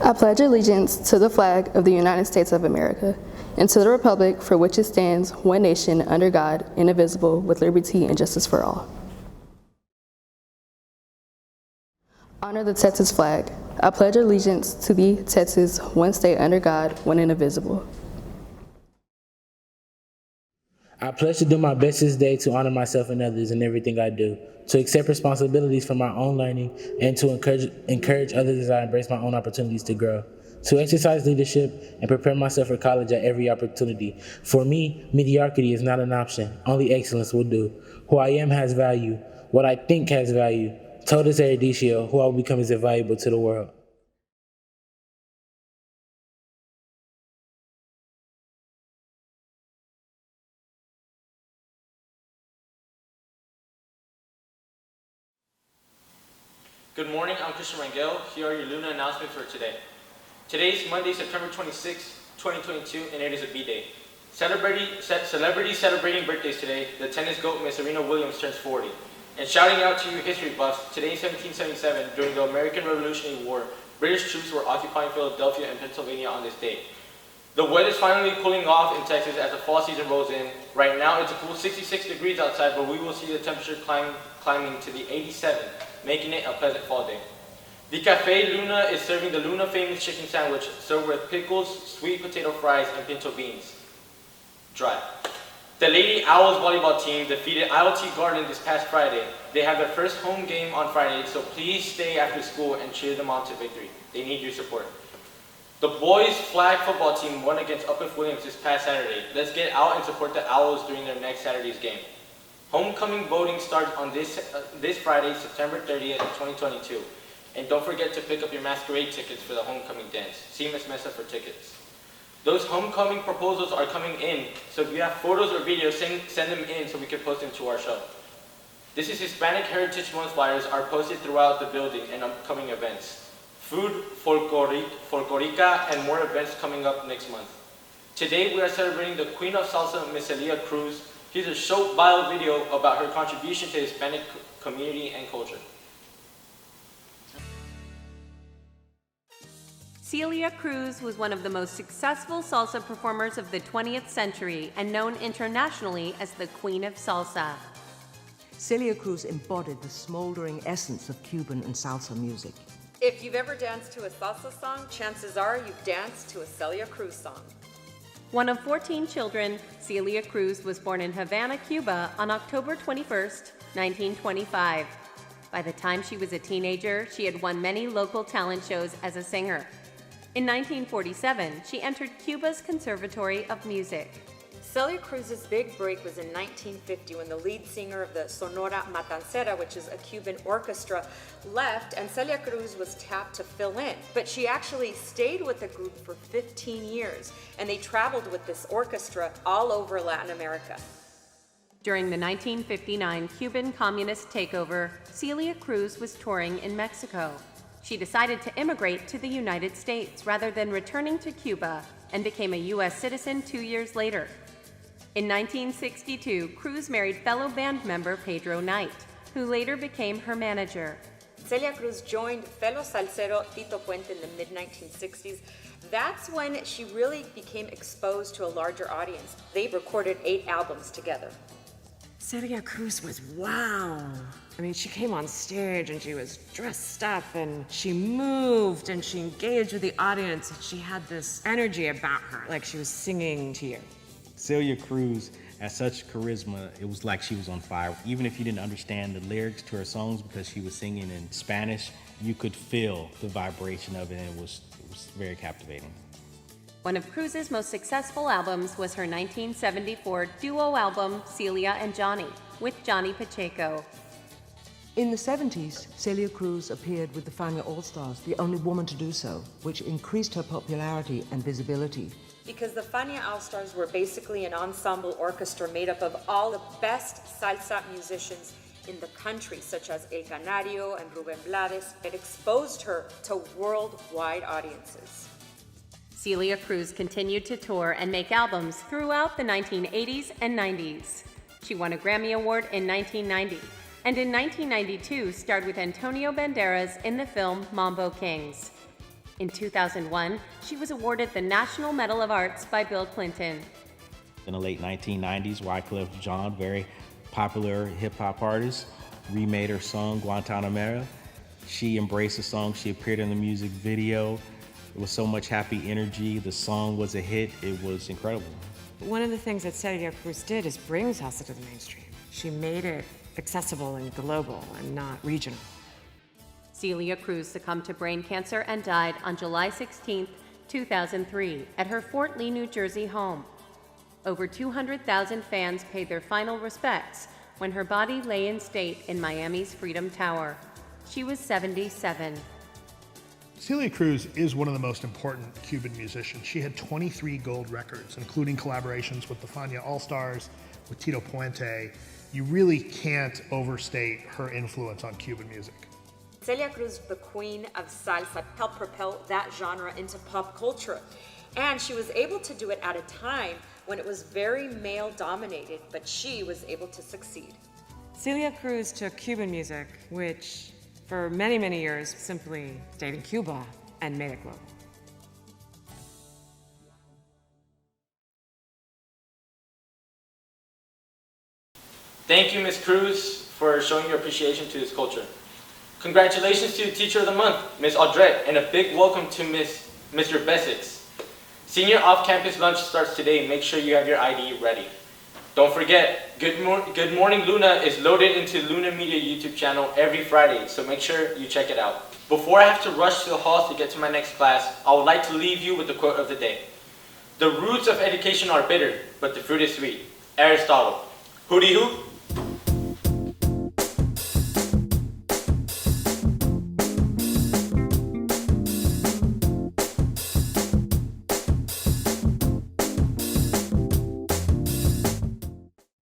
I pledge allegiance to the flag of the United States of America and to the republic for which it stands, one nation, under God, indivisible, with liberty and justice for all. Honor the Texas flag. I pledge allegiance to the Texas, one state under God, one indivisible. I pledge to do my best this day to honor myself and others in everything I do, to accept responsibilities for my own learning, and to encourage others as I embrace my own opportunities to grow, to exercise leadership and prepare myself for college at every opportunity. For me, mediocrity is not an option. Only excellence will do. Who I am has value. What I think has value. Totus erudicio, who I will become is invaluable to the world. Good morning, I'm Christian Rangel. Here are your Luna announcements for today. Today is Monday, September 26, 2022, and it is a B-Day. Celebrities celebrating birthdays today. The tennis GOAT, Miss Serena Williams, turns 40. And shouting out to you history buffs, today in 1777, during the American Revolutionary War, British troops were occupying Philadelphia and Pennsylvania on this day. The weather is finally cooling off in Texas as the fall season rolls in. Right now it's a cool 66 degrees outside, but we will see the temperature climbing to the 87, making it a pleasant fall day. The Cafe Luna is serving the Luna famous chicken sandwich, served with pickles, sweet potato fries, and pinto beans. Dry. The Lady Owls volleyball team defeated IoT Garden this past Friday. They have their first home game on Friday, so please stay after school and cheer them on to victory. They need your support. The boys flag football team won against Uplift Williams this past Saturday. Let's get out and support the Owls during their next Saturday's game. Homecoming voting starts on this Friday, September 30th, 2022. And don't forget to pick up your masquerade tickets for the homecoming dance. See Ms. Mesa for tickets. Those homecoming proposals are coming in, so if you have photos or videos, send them in so we can post them to our show. This is Hispanic Heritage Month flyers are posted throughout the building and upcoming events. Food, folklorica, and more events coming up next month. Today we are celebrating the Queen of Salsa, Miss Celia Cruz. Here's a short bio video about her contribution to the Hispanic community and culture. Celia Cruz was one of the most successful salsa performers of the 20th century and known internationally as the Queen of Salsa. Celia Cruz embodied the smoldering essence of Cuban and salsa music. If you've ever danced to a salsa song, chances are you've danced to a Celia Cruz song. One of 14 children, Celia Cruz was born in Havana, Cuba on October 21st, 1925. By the time she was a teenager, she had won many local talent shows as a singer. In 1947, she entered Cuba's Conservatory of Music. Celia Cruz's big break was in 1950 when the lead singer of the Sonora Matancera, which is a Cuban orchestra, left, and Celia Cruz was tapped to fill in. But she actually stayed with the group for 15 years, and they traveled with this orchestra all over Latin America. During the 1959 Cuban communist takeover, Celia Cruz was touring in Mexico. She decided to immigrate to the United States rather than returning to Cuba and became a U.S. citizen 2 years later. In 1962, Cruz married fellow band member Pedro Knight, who later became her manager. Celia Cruz joined fellow salsero Tito Puente in the mid-1960s. That's when she really became exposed to a larger audience. They recorded 8 albums together. Celia Cruz was wow. I mean, she came on stage and she was dressed up and she moved and she engaged with the audience. She had this energy about her, like she was singing to you. Celia Cruz had such charisma, it was like she was on fire. Even if you didn't understand the lyrics to her songs because she was singing in Spanish, you could feel the vibration of it, and it was very captivating. One of Cruz's most successful albums was her 1974 duo album, Celia and Johnny, with Johnny Pacheco. In the 70s, Celia Cruz appeared with the Fania All-Stars, the only woman to do so, which increased her popularity and visibility. Because the Fania All-Stars were basically an ensemble orchestra made up of all the best salsa musicians in the country, such as El Canario and Rubén Blades. It exposed her to worldwide audiences. Celia Cruz continued to tour and make albums throughout the 1980s and 90s. She won a Grammy Award in 1990, and in 1992 starred with Antonio Banderas in the film Mambo Kings. In 2001, she was awarded the National Medal of Arts by Bill Clinton. In the late 1990s, Wyclef Jean, very popular hip-hop artist, remade her song Guantanamera. She embraced the song. She appeared in the music video. It was so much happy energy. The song was a hit. It was incredible. One of the things that Celia Cruz did is bring salsa to the mainstream. She made it accessible and global and not regional. Celia Cruz succumbed to brain cancer and died on July 16, 2003, at her Fort Lee, New Jersey home. Over 200,000 fans paid their final respects when her body lay in state in Miami's Freedom Tower. She was 77. Celia Cruz is one of the most important Cuban musicians. She had 23 gold records, including collaborations with the Fania All-Stars, with Tito Puente. You really can't overstate her influence on Cuban music. Celia Cruz, the queen of salsa, helped propel that genre into pop culture. And she was able to do it at a time when it was very male-dominated, but she was able to succeed. Celia Cruz took Cuban music, which for many, many years simply stayed in Cuba, and made it global. Thank you, Ms. Cruz, for showing your appreciation to this culture. Congratulations to Teacher of the Month, Ms. Audrette, and a big welcome to Mr. Bessix. Senior off-campus lunch starts today. Make sure you have your ID ready. Don't forget, Good Morning Luna is loaded into Luna Media YouTube channel every Friday, so make sure you check it out. Before I have to rush to the halls to get to my next class, I would like to leave you with the quote of the day. The roots of education are bitter, but the fruit is sweet. Aristotle. Hooty hoop.